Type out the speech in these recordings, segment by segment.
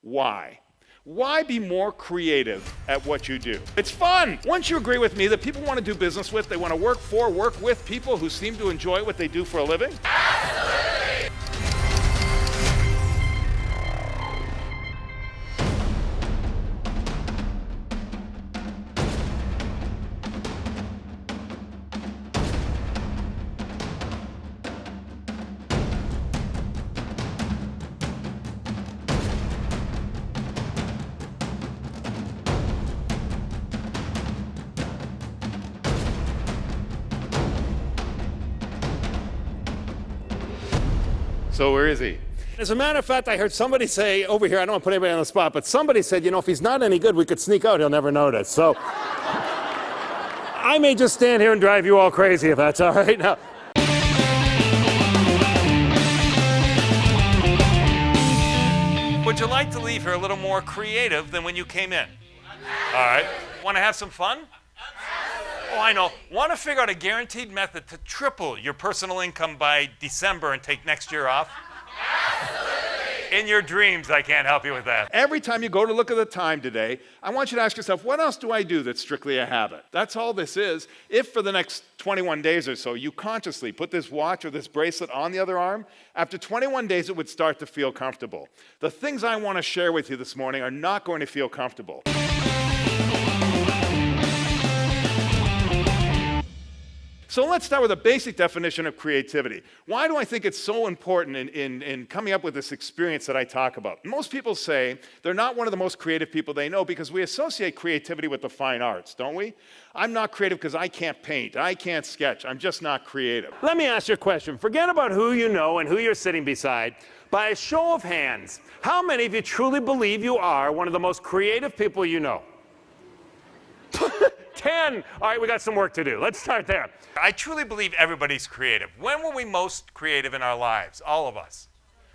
Why? Why be more creative at what you do? It's fun. Once you agree with me that people want to do business with, they want to work for, work with people who seem to enjoy what they do for a living? Absolutely! So where is he? As a matter of fact, I heard somebody say over here, I don't want to put anybody on the spot, but somebody said, you know, if he's not any good, we could sneak out, he'll never notice. So I may just stand here and drive you all crazy if that's all right. Now, would you like to leave here a little more creative than when you came in? All right. Want to have some fun? Oh, I know. Want to figure out a guaranteed method to triple your personal income by December and take next year off? Absolutely. In your dreams, I can't help you with that. Every time you go to look at the time today, I want you to ask yourself, what else do I do that's strictly a habit? That's all this is. If for the next 21 days or so, you consciously put this watch or this bracelet on the other arm, after 21 days, it would start to feel comfortable. The things I want to share with you this morning are not going to feel comfortable. So let's start with a basic definition of creativity. Why do I think it's so important in coming up with this experience that I talk about? Most people say they're not one of the most creative people they know because we associate creativity with the fine arts, don't we? I'm not creative because I can't paint, I can't sketch, I'm just not creative. let me ask you a question. Forget about who you know and who you're sitting beside. By a show of hands, how many of you truly believe you are one of the most creative people you know? 10. All right, we got some work to do. Let's start there. I truly believe everybody's creative. When were we most creative in our lives? All of us.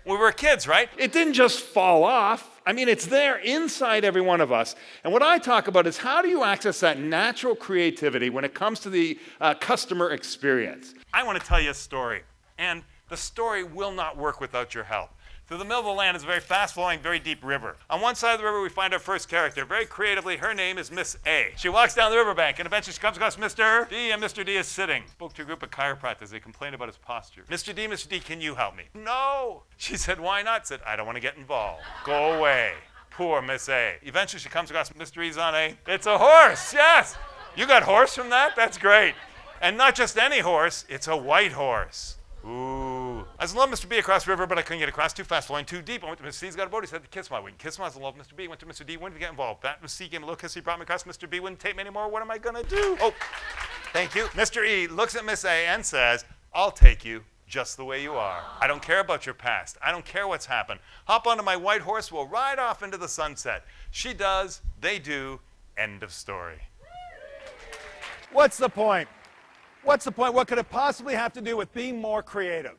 When we were kids, right? It didn't just fall off. I mean, it's there inside every one of us. And what I talk about is how do you access that natural creativity when it comes to the customer experience? I want to tell you a story. And the story will not work without your help. Through the middle of the land is a very fast-flowing, very deep river. On one side of the river, we find our first character. Very creatively, her name is Miss A. She walks down the riverbank, and eventually she comes across Mr. D, and Mr. D is sitting. Spoke to a group of chiropractors. They complained about his posture. Mr. D, can you help me? No. She said, why not? Said, I don't want to get involved. Go away. Poor Miss A. Eventually, she comes across Mr. E's on a, it's a horse, yes. You got horse from that? That's great. And not just any horse, it's a white horse. Ooh. I was in love with Mr. B across the river, but I couldn't get across. Too fast, flowing too deep. I went to Mr. C's, got a boat. He said to kiss my wing. Kiss him. I was in love with Mr. B. Went to Mr. D. Wouldn't get involved. That Mr. C gave me a little kiss. He brought me across. Mr. B wouldn't take me anymore. What am I going to do? Oh, thank you. Mr. E looks at Miss A and says, I'll take you just the way you are. I don't care about your past. I don't care what's happened. Hop onto my white horse. We'll ride off into the sunset. She does. They do. End of story. What's the point? What's the point? What could it possibly have to do with being more creative?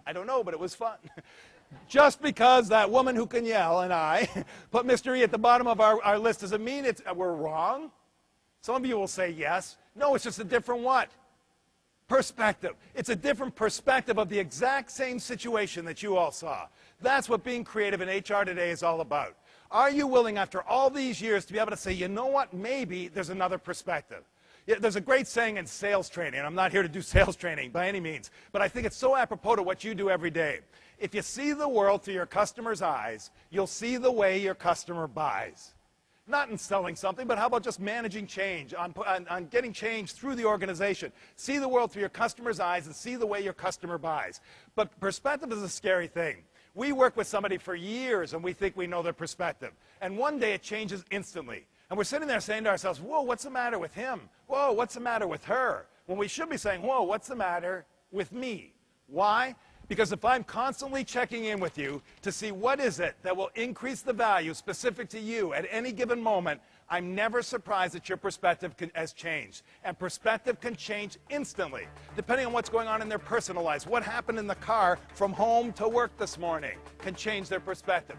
I don't know, but it was fun. Just because that woman who can yell and I put Mr. E at the bottom of our list, does it mean we're wrong? Some of you will say yes. No, it's just a different what? Perspective. It's a different perspective of the exact same situation that you all saw. That's what being creative in HR today is all about. Are you willing, after all these years, to be able to say, you know what, maybe there's another perspective? Yeah, there's a great saying in sales training, and I'm not here to do sales training by any means, but I think it's so apropos to what you do every day. If you see the world through your customer's eyes, you'll see the way your customer buys. Not in selling something, but how about just managing change, on getting change through the organization. See the world through your customer's eyes and see the way your customer buys. But perspective is a scary thing. We work with somebody for years and we think we know their perspective. And one day it changes instantly. And we're sitting there saying to ourselves, whoa, what's the matter with him? Whoa, what's the matter with her? When we should be saying, whoa, what's the matter with me? Why? Because if I'm constantly checking in with you to see what is it that will increase the value specific to you at any given moment, I'm never surprised that your perspective has changed. And perspective can change instantly, depending on what's going on in their personal lives. What happened in the car from home to work this morning can change their perspective.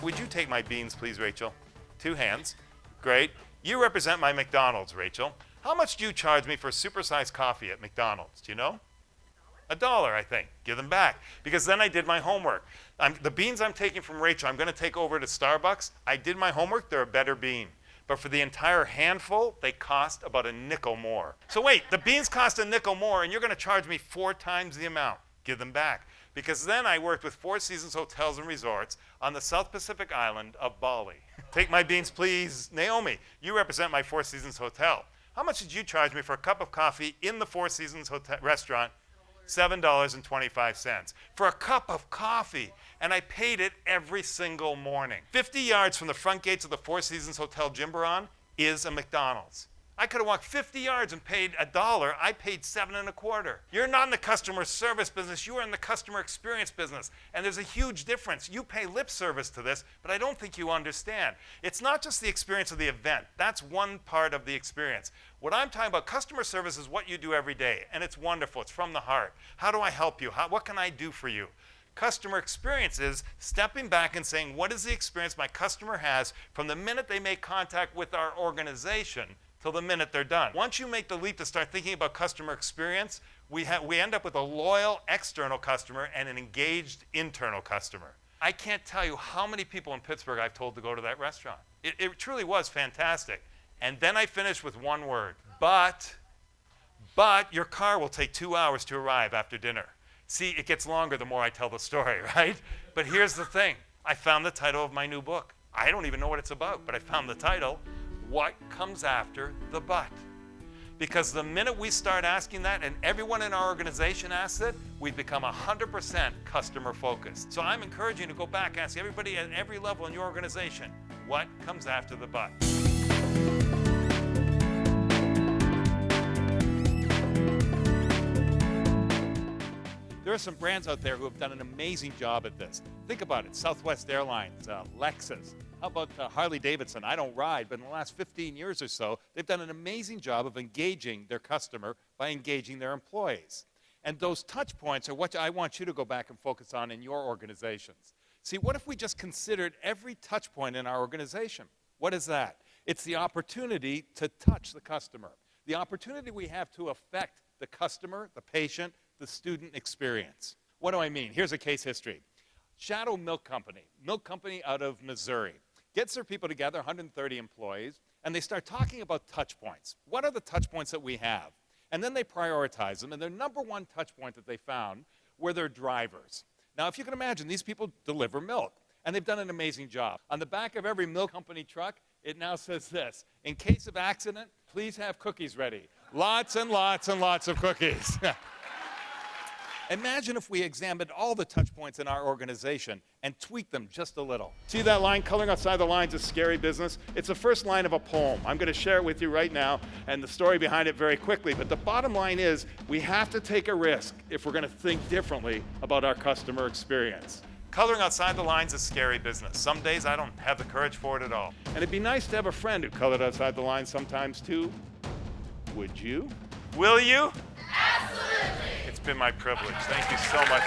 Would you take my beans, please, Rachel? 2 hands. Great. You represent my McDonald's, Rachel. How much do you charge me for a supersized coffee at McDonald's? Do you know? $1, I think. Give them back. Because then I did my homework. The beans I'm taking from Rachel, I'm going to take over to Starbucks. I did my homework. They're a better bean. But for the entire handful, they cost about a nickel more. So wait, the beans cost a nickel more, and you're going to charge me 4 times the amount. Give them back. Because then I worked with Four Seasons Hotels and Resorts on the South Pacific island of Bali. Take my beans, please. Naomi, you represent my Four Seasons Hotel. How much did you charge me for a cup of coffee in the Four Seasons Hotel restaurant? $7.25 for a cup of coffee, and I paid it every single morning. 50 yards from the front gates of the Four Seasons Hotel Jimbaran is a McDonald's. I could have walked 50 yards and paid $1. I paid $7.25. You're not in the customer service business. You are in the customer experience business. And there's a huge difference. You pay lip service to this, but I don't think you understand. It's not just the experience of the event. That's one part of the experience. What I'm talking about, customer service is what you do every day, and it's wonderful. It's from the heart. How do I help you? What can I do for you? Customer experience is stepping back and saying, what is the experience my customer has from the minute they make contact with our organization till the minute they're done. Once you make the leap to start thinking about customer experience, we end up with a loyal external customer and an engaged internal customer. I can't tell you how many people in Pittsburgh I've told to go to that restaurant. It truly was fantastic. And then I finished with one word, but your car will take 2 hours to arrive after dinner. See, it gets longer the more I tell the story, right? But here's the thing. I found the title of my new book. I don't even know what it's about, but I found the title. What comes after the but? Because the minute we start asking that, and everyone in our organization asks it, we've become 100% customer focused. So I'm encouraging you to go back, ask everybody at every level in your organization, what comes after the but? There are some brands out there who have done an amazing job at this. Think about it, Southwest Airlines, Lexus. How about Harley Davidson? I don't ride, but in the last 15 years or so, they've done an amazing job of engaging their customer by engaging their employees. And those touch points are what I want you to go back and focus on in your organizations. See, what if we just considered every touch point in our organization? What is that? It's the opportunity to touch the customer. The opportunity we have to affect the customer, the patient, the student experience. What do I mean? Here's a case history. Shadow Milk Company out of Missouri, gets their people together, 130 employees, and they start talking about touch points. What are the touch points that we have? And then they prioritize them, and their number one touch point that they found were their drivers. Now, if you can imagine, these people deliver milk, and they've done an amazing job. On the back of every milk company truck, it now says this: in case of accident, please have cookies ready. Lots and lots and lots of cookies. Imagine if we examined all the touch points in our organization and tweaked them just a little. See that line, coloring outside the lines is scary business? It's the first line of a poem. I'm going to share it with you right now and the story behind it very quickly. But the bottom line is we have to take a risk if we're going to think differently about our customer experience. Coloring outside the lines is scary business. Some days I don't have the courage for it at all. And it'd be nice to have a friend who colored outside the lines sometimes too. Would you? Will you? Absolutely. It's been my privilege. Thank you so much.